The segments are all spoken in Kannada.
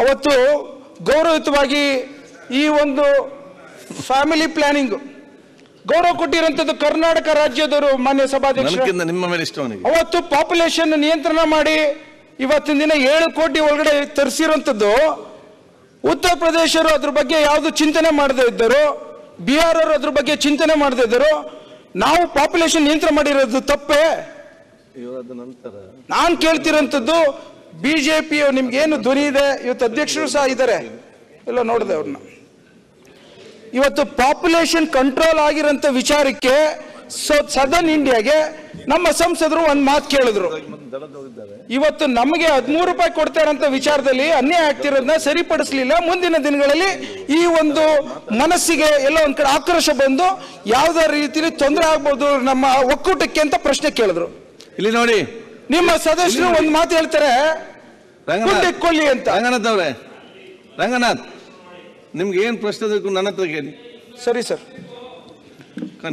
ಅವತ್ತು ಗೌರವಯುತವಾಗಿ ಈ ಒಂದು ಫ್ಯಾಮಿಲಿ ಪ್ಲಾನಿಂಗ್ ಗೌರವ ಕೊಟ್ಟಿರುವಂತದ್ದು ಕರ್ನಾಟಕ ರಾಜ್ಯದವರು ಮಾನ್ಯ ಸಭಾಧ್ಯಕ್ಷರು ನಿಮ್ಮ ಮೇಲೆ ಇಷ್ಟ ಅವನಿಗೆ ಅವತ್ತು ಪಾಪ್ಯುಲೇಷನ್ ನಿಯಂತ್ರಣ ಮಾಡಿ ಇವತ್ತಿನ ದಿನ 7 ಕೋಟಿ ಒಳಗಡೆ ತರಿಸಿರುವಂತದ್ದು ಉತ್ತರ ಪ್ರದೇಶರು ಅದ್ರ ಬಗ್ಗೆ ಯಾವುದು ಚಿಂತನೆ ಮಾಡದೇ ಇದ್ದರು, ಬಿಹಾರ್ ಅವರು ಅದ್ರ ಬಗ್ಗೆ ಚಿಂತನೆ ಮಾಡದೇ ಇದ್ದರು. ನಾವು ಪಾಪ್ಯುಲೇಷನ್ ನಿಯಂತ್ರಣ ಮಾಡಿರೋದು ತಪ್ಪೇ? ನಾನು ಕೇಳ್ತಿರೋಂಥದ್ದು ಬಿಜೆಪಿ ನಿಮ್ಗೆ ಏನು ಧ್ವನಿ ಇದೆ, ಇವತ್ತು ಅಧ್ಯಕ್ಷರು ಸಹ ಇದ್ದಾರೆ, ಎಲ್ಲ ನೋಡಿದೆ ಅವ್ರನ್ನ. ಇವತ್ತು ಪಾಪ್ಯುಲೇಷನ್ ಕಂಟ್ರೋಲ್ ಆಗಿರೋಂಥ ವಿಚಾರಕ್ಕೆ ಸದರ್ನ್ ಇಂಡಿಯಾಗೆ ನಮ್ಮ ಸಂಸದರು ಒಂದು ಮಾತು ಕೇಳಿದ್ರು. ಇವತ್ತು ನಮಗೆ 13 ರೂಪಾಯಿ ಕೊಡ್ತಾ ಇರೋಂಥ ವಿಚಾರದಲ್ಲಿ ಅನ್ಯಾಯ ಆಗ್ತಿರೋದನ್ನ ಸರಿಪಡಿಸಲಿಲ್ಲ. ಮುಂದಿನ ದಿನಗಳಲ್ಲಿ ಈ ಒಂದು ಮನಸ್ಸಿಗೆ ಎಲ್ಲ ಒಂದ್ ಕಡೆ ಆಕ್ರೋಶ ಬಂದು ಯಾವ್ದೇ ರೀತಿಯಲ್ಲಿ ತೊಂದರೆ ಆಗ್ಬೋದು ನಮ್ಮ ಒಕ್ಕೂಟಕ್ಕೆ ಅಂತ ಪ್ರಶ್ನೆ ಕೇಳಿದ್ರು. ಇಲ್ಲಿ ನೋಡಿ, ನಿಮ್ಮ ಸದಸ್ಯರು ಒಂದು ಮಾತು ಹೇಳ್ತಾರೆ, ಕೊಳ್ಳಿ ಅಂತ. ರಂಗನಾಥ್ ಅವರೇ, ರಂಗನಾಥ್ ನಿಮ್ಗೆ ಏನ್ ಪ್ರಶ್ನೆ ಬೇಕು ನನ್ನ ಹತ್ರ ಕೇಳಿ. ಸರಿ ಸರ್,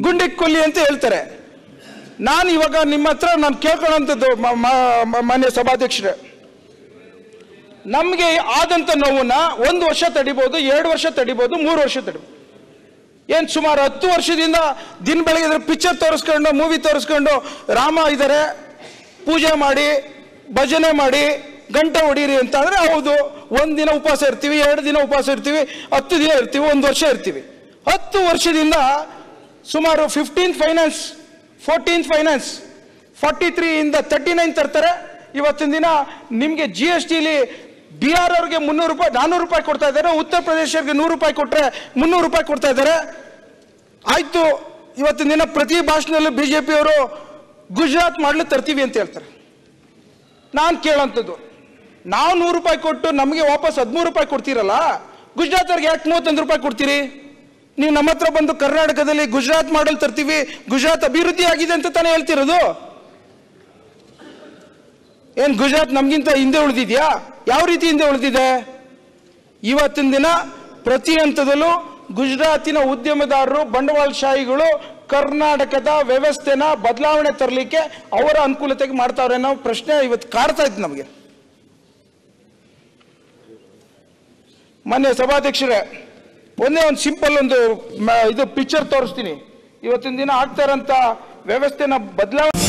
ಗುಂಡಿಕ್ ಕೊಲ್ಲಿ ಅಂತ ಹೇಳ್ತಾರೆ. ನಾನು ಇವಾಗ ನಿಮ್ಮ ಹತ್ರ ನಾನು ಕೇಳ್ಕೊಳ್ಳೋಂಥದ್ದು ಮಾನ್ಯ ಸಭಾಧ್ಯಕ್ಷರೇ, ನಮಗೆ ಆದಂತ ನೋವನ್ನ 1 ವರ್ಷ ತಡಿಬಹುದು, 2 ವರ್ಷ ತಡಿಬಹುದು, 3 ವರ್ಷ ತಡಿಬಹುದು. ಏನ್ ಸುಮಾರು 10 ವರ್ಷದಿಂದ ದಿನ ಬೆಳಗ್ಗೆ ಪಿಕ್ಚರ್ ತೋರಿಸ್ಕೊಂಡು ಮೂವಿ ತೋರಿಸ್ಕೊಂಡು ರಾಮ ಇದ್ದಾರೆ ಪೂಜೆ ಮಾಡಿ ಭಜನೆ ಮಾಡಿ ಗಂಟೆ ಹೊಡೀರಿ ಅಂತ ಅಂದ್ರೆ ಹೌದು, 1 ದಿನ ಉಪವಾಸ ಇರ್ತೀವಿ, 2 ದಿನ ಉಪವಾಸ ಇರ್ತೀವಿ, 10 ದಿನ ಇರ್ತೀವಿ, 1 ವರ್ಷ ಇರ್ತೀವಿ. 10 ವರ್ಷದಿಂದ ಸುಮಾರು 15th ಫೈನಾನ್ಸ್ 14th ಫೈನಾನ್ಸ್ 43 ಇಂದ 39 ತರ್ತಾರೆ. ಇವತ್ತಿನ ದಿನ ನಿಮ್ಗೆ GSTಲಿ ಬಿಹಾರ್ ಅವ್ರಿಗೆ 300 ರೂಪಾಯಿ 400 ರೂಪಾಯಿ ಕೊಡ್ತಾ ಇದ್ದಾರೆ, ಉತ್ತರ ಪ್ರದೇಶಕ್ಕೆ 100 ರೂಪಾಯಿ ಕೊಟ್ರೆ 300 ರೂಪಾಯಿ ಕೊಡ್ತಾ ಇದ್ದಾರೆ. ಆಯ್ತು, ಇವತ್ತಿನ ದಿನ ಪ್ರತಿ ಭಾಷಣದಲ್ಲೂ ಬಿಜೆಪಿ ಅವರು ಗುಜರಾತ್ ಮಾಡ್ಲು ತರ್ತೀವಿ ಅಂತ ಹೇಳ್ತಾರೆ. ನಾನು ಕೇಳೋಂಥದ್ದು, ನಾವು 100 ರೂಪಾಯಿ ಕೊಟ್ಟು ನಮಗೆ ವಾಪಸ್ 13 ರೂಪಾಯಿ ಕೊಡ್ತೀರಲ್ಲ, ಗುಜರಾತ್ ಅವ್ರಿಗೆ ಯಾಕೆ 31 ರೂಪಾಯಿ ಕೊಡ್ತೀರಿ? ನೀವು ನಮ್ಮ ಹತ್ರ ಬಂದು ಕರ್ನಾಟಕದಲ್ಲಿ ಗುಜರಾತ್ ಮಾಡಲ್ ತರ್ತೀವಿ, ಗುಜರಾತ್ ಅಭಿವೃದ್ಧಿ ಆಗಿದೆ ಅಂತ ತಾನೇ ಹೇಳ್ತಿರೋದು. ಏನ್ ಗುಜರಾತ್ ನಮ್ಗಿಂತ ಹಿಂದೆ ಉಳಿದಿದ್ಯಾ? ಯಾವ ರೀತಿ ಹಿಂದೆ ಉಳಿದಿದೆ? ಇವತ್ತಿನ ದಿನ ಪ್ರತಿ ಹಂತದಲ್ಲೂ ಗುಜರಾತಿನ ಉದ್ಯಮದಾರರು ಬಂಡವಾಳಶಾಹಿಗಳು ಕರ್ನಾಟಕದ ವ್ಯವಸ್ಥೆನ ಬದಲಾವಣೆ ತರಲಿಕ್ಕೆ ಅವರ ಅನುಕೂಲತೆಗೆ ಮಾಡ್ತಾವ್ರೆ ಅನ್ನೋ ಪ್ರಶ್ನೆ ಇವತ್ತು ಕಾಡ್ತಾ ಇತ್ತು ನಮಗೆ. ಮಾನ್ಯ ಸಭಾಧ್ಯಕ್ಷರೇ, ಒಂದೇ ಒಂದು ಸಿಂಪಲ್ ಒಂದು ಇದು ಪಿಕ್ಚರ್ ತೋರಿಸ್ತೀನಿ. ಇವತ್ತಿನ ದಿನ ಆಗ್ತಾ ಇರೋಂಥ ವ್ಯವಸ್ಥೆನ ಬದಲಾವಣೆ